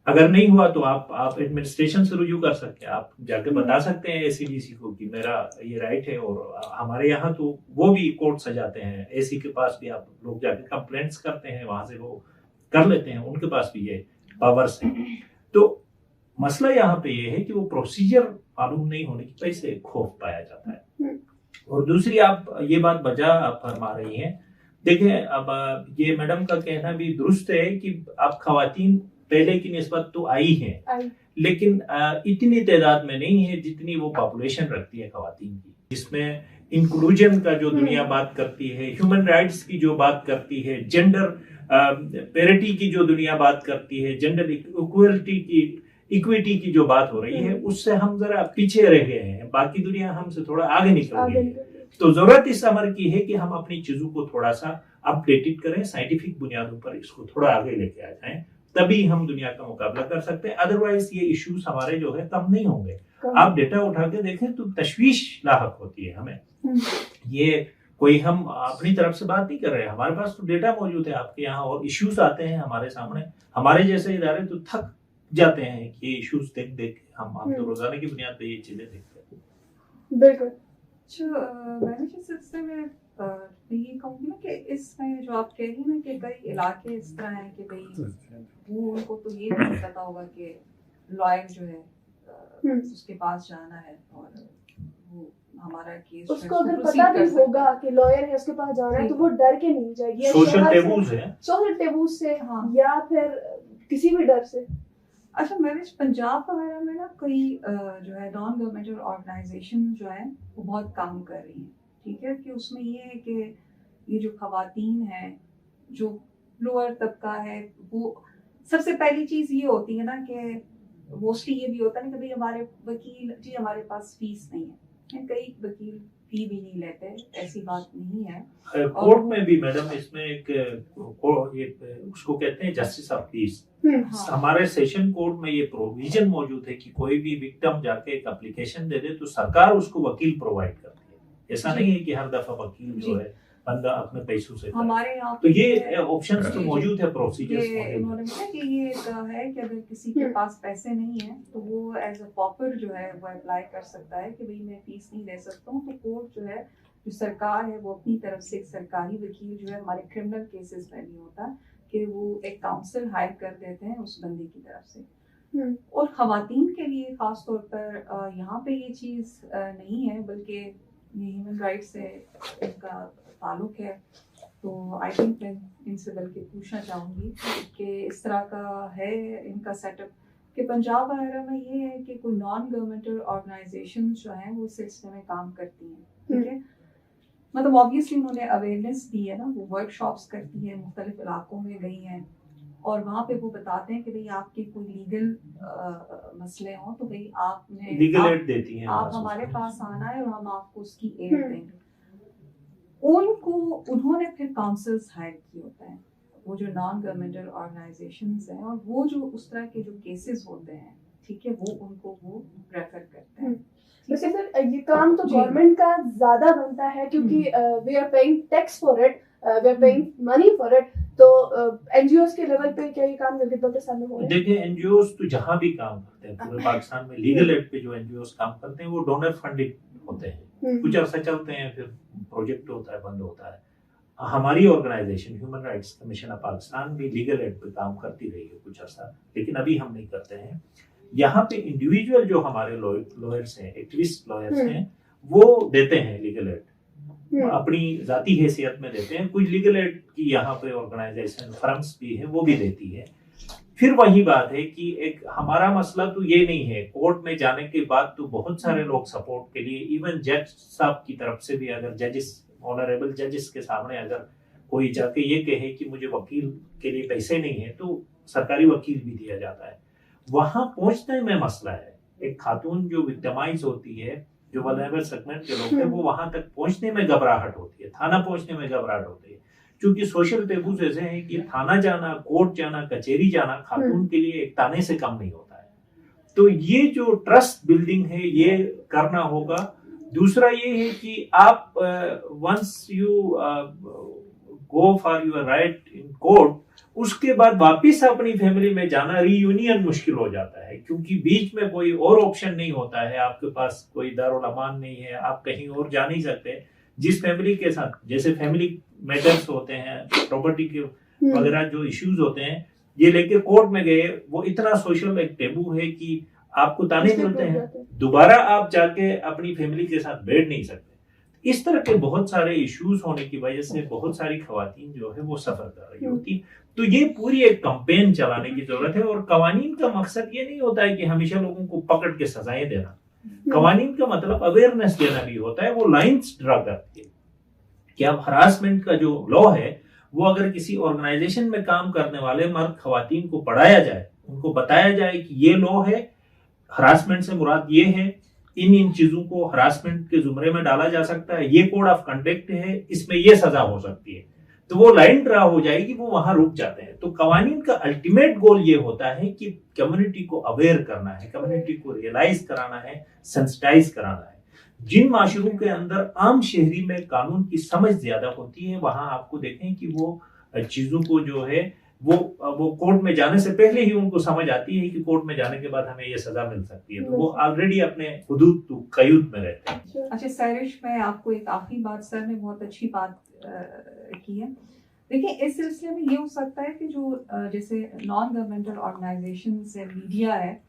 अगर नहीं हुआ तो आप एडमिनिस्ट्रेशन से रुजू कर सकते हैं, आप जाके बता सकते हैं एसीडीसी को कि मेरा ये राइट है। और हमारे यहाँ तो वो भी कोर्ट सजाते हैं, एसी के पास भी आप लोग जाके कंप्लेंट्स करते हैं, वहां से वो कर लेते हैं, उनके पास भी ये पावर्स है। तो मसला यहाँ पे ये है कि वो प्रोसीजर मालूम नहीं होने की वजह से खौफ पाया जाता है। और दूसरी आप ये बात बजा आप फरमा रही हैं, देखें अब ये मैडम का कहना भी दुरुस्त है कि आप खवातीन पहले की निस्बत तो आई है, लेकिन इतनी तादाद में नहीं है जितनी वो पॉपुलेशन रखती है खवातीन की, जिसमें इंक्लूजन का जो दुनिया बात करती है, ह्यूमन राइट्स की जो बात करती है, जेंडर पैरिटी की जो दुनिया बात करती है, जेंडर इक्विटी की जो बात हो रही है, उससे हम जरा पीछे रह गए हैं। बाकी दुनिया हमसे थोड़ा आगे निकल गई है। तो जरूरत इस अमर की है कि हम अपनी चीजों को थोड़ा सा अपडेटेड करें, साइंटिफिक बुनियादों पर इसको थोड़ा आगे लेके आ जाएं, तभी हम दुनिया का मुकाबला कर सकते हैं। अदरवाइज ये इश्यूज हमारे जो है कम नहीं होंगे। आप डेटा उठा के देखें तो तशवीश लाहक होती है हमें। ये कोई हम अपनी तरफ से बात नहीं कर रहे हैं, हमारे पास तो डेटा मौजूद है आपके यहाँ, और इश्यूज आते हैं हमारे सामने। हमारे जैसे इदारे तो थक जाते हैं कि ये इश्यूज देख देख हम तो रोजाना की बुनियाद पे ये चीजें देखते हैं। बिल्कुल। मैंने जिस सिलसिले में ये कहूँगी ना कि इसमें जो आप कह रही हैं ना कि कई इलाके इस तरह हैं कि भाई वो उनको तो ये नहीं पता होगा कि लॉयर जो है उसके पास जाना है और वो हमारा केस उसको अगर पता भी होगा कि लॉयर है उसके पास जाना है तो वो डर के नहीं जाएगी, सोशल टेबूज है, सोशल टेबूज से या फिर किसी भी डर से। अच्छा, मैंने पंजाब वगैरह में ना कई जो है नॉन गवर्नमेंटल ऑर्गेनाइजेशन जो है वो बहुत काम कर रही हैं, ठीक है, कि उसमें ये है कि ये जो खवातीन है, जो लोअर तबका है, वो सबसे पहली चीज़ ये होती है ना कि मोस्टली ये भी होता है ना कि भाई हमारे वकील जी हमारे पास फीस नहीं है, कई वकील फी भी नहीं लेते, ऐसी बात नहीं है। कोर्ट में भी मैडम इसमें एक उसको कहते हैं जस्टिस ऑफ पीस। हमारे सेशन कोर्ट में ये प्रोविजन मौजूद है कि कोई भी विक्टिम जाके एक एप्लीकेशन दे दे तो सरकार उसको वकील प्रोवाइड करती है। ऐसा नहीं है कि हर दफा वकील जो है बंदा अपने पैसों से हमारे यहाँ तो ये ऑप्शंस तो मौजूद है, प्रोसीजर्स उन्होंने बोला कि ये है कि अगर किसी के पास पैसे नहीं है तो वो एज अ पॉपर जो है वो अप्लाई कर सकता है कि भाई मैं फीस नहीं दे सकता हूँ। तो कोर्ट जो है, जो सरकार है, वो अपनी तरफ से एक सरकारी वकील जो है हमारे क्रिमिनल केसेस में भी होता है कि वो एक काउंसिल हायर कर देते हैं उस बंदे की तरफ से। और खवातीन के लिए खास तौर पर यहाँ पे ये चीज़ नहीं है, बल्कि ये ह्यूमन राइट्स से इनका ताल्लुक है। तो आई थिंक मैं इनसे बल्कि पूछना चाहूँगी कि इस तरह का है इनका सेटअप कि पंजाब वगैरह में ये है कि कोई नॉन गवर्नमेंटल ऑर्गेनाइजेशन जो हैं वो इस सिलसिले में काम करती हैं, ठीक है। मतलब ऑब्वियसली उन्होंने अवेयरनेस दी है ना, वो वर्कशॉप्स करती हैं, मुख्तलिफ इलाकों में गई हैं और वहाँ पे वो बताते हैं कि भाई आपके कोई लीगल मसले हों तो भाई आपने लीगल एड देती हैं, आप हमारे पास आना है और हम आपको उसकी एड देंगे। उनको उन्होंने फिर काउंसिल्स हायर किए होते हैं, वो जो नॉन गवर्नमेंटल ऑर्गेनाइजेशंस हैं, और वो जो उस तरह के जो केसेस होते हैं, ठीक है, वो उनको वो रेफर करते हैं। वैसे सर ये काम तो गवर्नमेंट का ज्यादा बनता है क्योंकि we are paying tax for it, we are paying money for it. तो एनजीओस के लेवल पे क्या ये काम जल्दी पाकिस्तान में हो रहा है? देखिए एनजीओस तो जहाँ भी काम करते हैं पूरे पाकिस्तान में लीगल एड पे जो एनजीओस काम करते हैं वो डोनर फंडेड होते हैं, कुछ अर्सा चलते हैं, फिर प्रोजेक्ट होता है, बंद होता है। हमारी organisation human rights commission of Pakistan भी लीगल एड पे काम करती रही है कुछ अर्सा, लेकिन अभी हम नहीं करते हैं। यहाँ पे इंडिविजुअल जो हमारे लॉयर्स हैं, एक्टिविस्ट लॉयर्स हैं, वो देते हैं लीगल एड। अपनी जाती हैसियत में देते हैं, कुछ लीगल एड की यहाँ पे ऑर्गेनाइजेशन फर्म्स भी है वो भी देती है। फिर वही बात है कि एक हमारा मसला तो ये नहीं है, कोर्ट में जाने के बाद तो बहुत सारे लोग सपोर्ट के लिए, इवन जज साहब की तरफ से भी, अगर जजेस, ऑनरेबल जजेस के सामने अगर कोई जाके ये कहे कि मुझे वकील के लिए पैसे नहीं है, तो सरकारी वकील भी दिया जाता है। वहां पहुंचने में मसला है। एक खातून जो विक्टिमाइज होती है, जो वल्नरेबल सेगमेंट के लोग हैं, वो वहां तक पहुंचने में घबराहट होती है, थाना पहुंचने में घबराहट होती है, क्योंकि सोशल टेबूज ऐसे हैं कि थाना जाना, कोर्ट जाना, कचहरी जाना खातून के लिए एक ताने से कम नहीं होता है। तो ये जो ट्रस्ट बिल्डिंग है ये करना होगा। दूसरा ये है कि आप once you go for your right in court, उसके बाद वापिस अपनी फैमिली में जाना, रीयूनियन मुश्किल हो जाता है, क्योंकि बीच में कोई और ऑप्शन नहीं होता है, आपके पास कोई दारुल अमान नहीं है, आप कहीं और जा नहीं सकते। जिस फैमिली के साथ, जैसे फैमिली मैटर्स होते हैं, प्रॉपर्टी के वगैरह जो इश्यूज होते हैं, ये लेके कोर्ट में गए, वो इतना सोशल एक टेबू है कि आपको ताने मिलते हैं, दोबारा आप जाके अपनी फैमिली के साथ बैठ नहीं सकते। इस तरह के बहुत सारे इश्यूज होने की वजह से बहुत सारी खवातीन जो है वो सफर कर रही होती है। तो ये पूरी एक कैंपेन चलाने की जरूरत है। और कवानीन का मकसद ये नहीं होता है कि हमेशा लोगों को पकड़ के सजाएं देना, कवानीन का मतलब अवेयरनेस देना भी होता है। वो लाइंस ड्रा करती है कि अब हरासमेंट का जो लॉ है वो अगर किसी ऑर्गेनाइजेशन में काम करने वाले मर्द खवातीन को पढ़ाया जाए, उनको बताया जाए कि ये लॉ है, हरासमेंट से मुराद ये है, इन चीजों को हरासमेंट के जुमरे में डाला जा सकता है, ये कोड ऑफ कंडक्ट है, इसमें ये सजा हो सकती है, तो वो लाइन ड्रा हो जाएगी, वो वहां रुक जाते हैं। तो कवानीन का अल्टीमेट गोल ये होता है कि कम्युनिटी को अवेयर करना है, कम्युनिटी को रियलाइज कराना है, सेंसिटाइज कराना है। जिन माशरों के अंदर आम शहरी में कानून की समझ ज्यादा होती है, वहां आपको देखें कि वो चीजों को जो है वो कोर्ट में जाने से पहले ही उनको समझ आती है कि कोर्ट में जाने के बाद हमें ये सजा मिल सकती है, तो वो ऑलरेडी अपने हुदूद कयूद में रहते हैं। अच्छा सैरिश, मैं आपको एक आखिरी बात, सर ने बहुत अच्छी बात की है। देखिए, इस सिलसिले में ये हो सकता है कि जो जैसे नॉन गवर्नमेंटल ऑर्गेनाइजेशन से मीडिया है,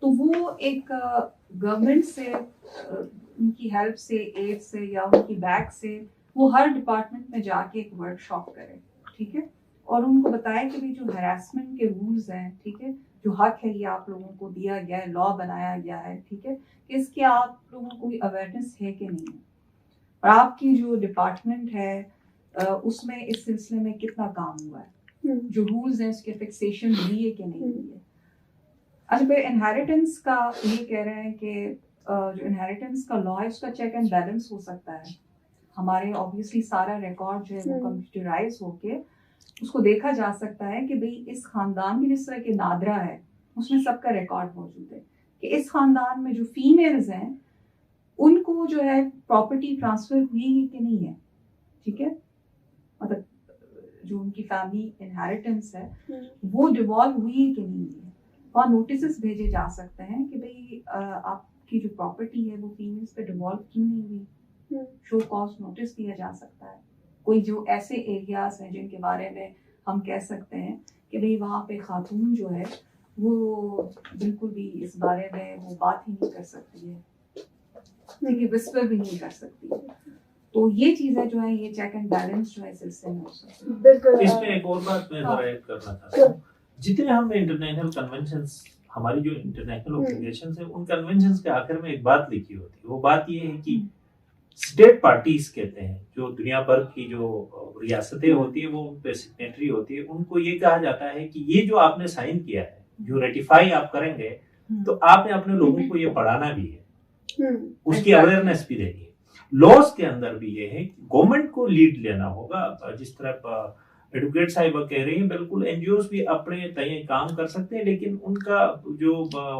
तो वो एक गवर्नमेंट से, उनकी हेल्प से, एड से या उनकी बैक से वो हर डिपार्टमेंट में जाके एक वर्कशॉप करे, ठीक है, और उनको बताया कि भाई जो हरासमेंट के रूल्स हैं, ठीक है, जो हक है ये आप लोगों को दिया गया है, लॉ बनाया गया है, ठीक है, कि इसके आप लोगों को कोई अवेयरनेस है कि नहीं है, और आपकी जो डिपार्टमेंट है उसमें इस सिलसिले में कितना काम हुआ है, जो रूल्स हैं उसके फिक्सेशन हुई है कि नहीं हुई है। अच्छा, फिर इनहेरिटेंस का ये कह रहे हैं कि जो इनहेरिटेंस का लॉ है उसका चेक एंड बैलेंस हो सकता है। हमारे ऑब्वियसली सारा रिकॉर्ड जो है वो कंप्यूटराइज होके उसको देखा जा सकता है कि भाई इस खानदान की जिस तरह के नादरा है उसमें सबका रिकॉर्ड मौजूद है कि इस खानदान में जो फीमेल्स हैं उनको जो है प्रॉपर्टी ट्रांसफर हुई है कि नहीं है, ठीक है, मतलब जो उनकी फैमिली इनहेरिटेंस है वो डिवॉल्व हुई है कि नहीं है। वहाँ नोटिस भेजे जा सकते हैं कि भाई आपकी जो प्रॉपर्टी है वो फीमेल्स पे डिवॉल्व क्यों नहीं हुई, शो कॉज नोटिस दिया जा सकता है। कोई जो ऐसे एरियाज हैं जिनके बारे में हम कह सकते हैं कि भाई वहाँ पे खातून जो है वो बिल्कुल भी इस बारे में वो बात ही नहीं कर सकती है, देखिए विस्पर भी नहीं कर सकती है, तो ये चीजें जो है ये चेक एंड बैलेंस जो है सिलसिले में हो सकती है। इसमें एक और बात मैं जरा ऐड करना चाहता हूँ, जितने हम इंटरनेशनल कन्वेंशंस, हमारी जो इंटरनेशनल ऑर्गेनाइजेशंस है, उन कन्वेंशंस के आखिर में एक बात लिखी होती है, वो बात ये है कि स्टेट पार्टीज कहते हैं, जो दुनिया भर की जो रियासतें होती है वो उन पे सिग्नेटरी होती है, उनको ये कहा जाता है कि ये जो आपने साइन किया है, जो रेटिफाई आप करेंगे, तो आपने अपने लोगों को ये पढ़ाना भी है, उसकी अवेयरनेस भी देनी है। लॉज के अंदर भी ये है कि गवर्नमेंट को लीड लेना होगा। जिस तरह एडवोकेट साहिबा कह रही है, बिल्कुल एनजीओस भी अपने तय काम कर सकते हैं, लेकिन उनका जो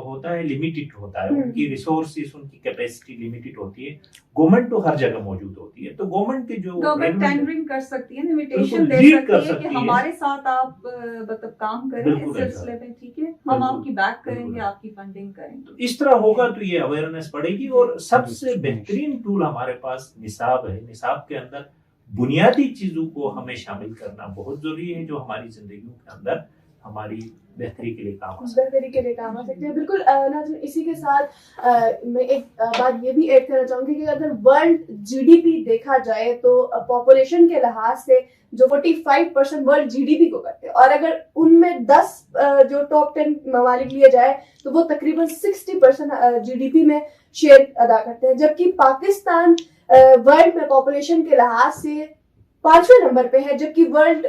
होता है लिमिटेड होता है, उनकी रिसोर्सेस, उनकी कैपेसिटी लिमिटेड होती है। गवर्नमेंट तो हर जगह मौजूद होती है, तो गवर्नमेंट के जो गवर्नमेंट टेंडरिंग कर सकती है, इनविटेशन दे सकती है कि हमारे साथ आप मतलब काम करें इस सिलसिले में, ठीक है, हम आपकी बैक करेंगे, आपकी फंडिंग करेंगे। इस तरह होगा तो ये अवेयरनेस बढ़ेगी। और सबसे बेहतरीन टूल हमारे पास निसाब है। निसाब के अंदर बुनियादी चीजों को हमें शामिल करना बहुत जरूरी है, जो हमारी जिंदगी के अंदर हमारी बेहतरी के लिए काम आ सकते हैं। बिल्कुल नाज़रीन, इसी के साथ मैं एक बात ये भी ऐड करना चाहूंगी कि अगर वर्ल्ड जीडीपी देखा जाए तो पॉपुलेशन के लिहाज से जो 45% वर्ल्ड जीडीपी को करते हैं, और अगर उनमें 10 जो टॉप 10 ममालिक लिए जाए तो वो तकरीबन 60% जीडीपी में शेयर अदा करते हैं, जबकि पाकिस्तान वर्ल्ड में पॉपुलेशन के लिहाज से 5वें नंबर पे है, जबकि वर्ल्ड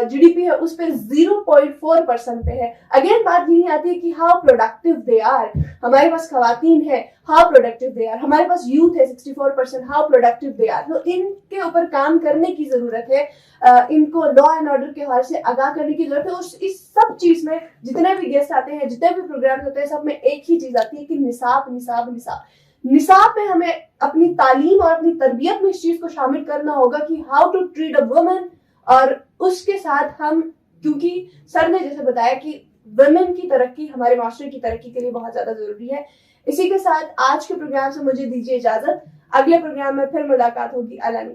जीडीपी है उस पर 0.4% पे है। अगेन बात यही आती है कि हाउ प्रोडक्टिव दे आर। हमारे पास खवातीन है, हाउ प्रोडक्टिव दे आर। हमारे पास यूथ है 64%, हाउ प्रोडक्टिव दे आर। तो इनके ऊपर काम करने की जरूरत है, इनको लॉ एंड ऑर्डर के हवाले से आगाह करने की जरूरत है। इस सब चीज में जितने भी गेस्ट आते हैं, जितने भी प्रोग्राम होते हैं, सब में एक ही चीज आती है कि निसाब में हमें अपनी तालीम और अपनी तरबियत में इस चीज को शामिल करना होगा कि how to treat a woman. और उसके साथ हम, क्योंकि सर ने जैसे बताया कि वुमेन की तरक्की हमारे माशरे की तरक्की के लिए बहुत ज्यादा जरूरी है। इसी के साथ आज के प्रोग्राम से मुझे दीजिए इजाजत। अगले प्रोग्राम में फिर मुलाकात होगी। अल्लाह ने